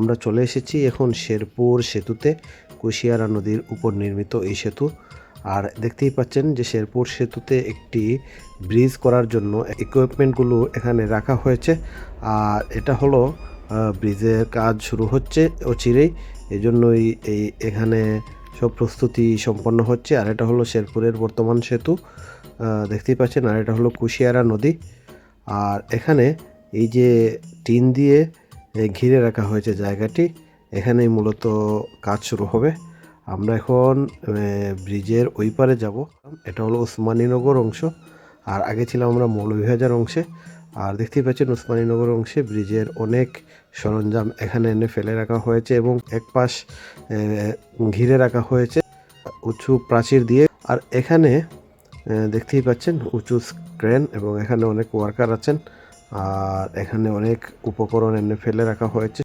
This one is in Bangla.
আমরা চলে এসেছি এখন শেরপুর সেতুতে, কুশিয়ারা নদীর উপর নির্মিত এই সেতু। আর দেখতেই পাচ্ছেন যে শেরপুর সেতুতে একটি ব্রিজ করার জন্য ইকুইপমেন্টগুলো এখানে রাখা হয়েছে। আর এটা হলো ব্রিজের কাজ শুরু হচ্ছে অচিরেই, এজন্যই এখানে সব প্রস্তুতি সম্পন্ন হচ্ছে। আর এটা হলো শেরপুরের বর্তমান সেতু, দেখতেই পাচ্ছেন। আর এটা হলো কুশিয়ারা নদী। আর এখানে এই যে টিন দিয়ে ঘিরে রাখা হয়েছে জায়গাটি, এখানেই মূলত কাজ শুরু হবে। আমরা এখন ব্রিজের ওই পারে যাব। এটা হলো উসমানীনগর অংশ, আর আগে ছিলাম আমরা মৌলভীবাজার অংশে। আর দেখতেই পাচ্ছেন উসমানীনগর অংশে ব্রিজের অনেক সরঞ্জাম এখানে এনে ফেলে রাখা হয়েছে এবং এক পাশ ঘিরে রাখা হয়েছে উঁচু প্রাচীর দিয়ে। আর এখানে দেখতেই পাচ্ছেন উঁচু ক্রেন, এবং এখানে অনেক ওয়ার্কার আছেন। আর এখানে অনেক উপকরণ এনে ফেলে রাখা হয়েছে।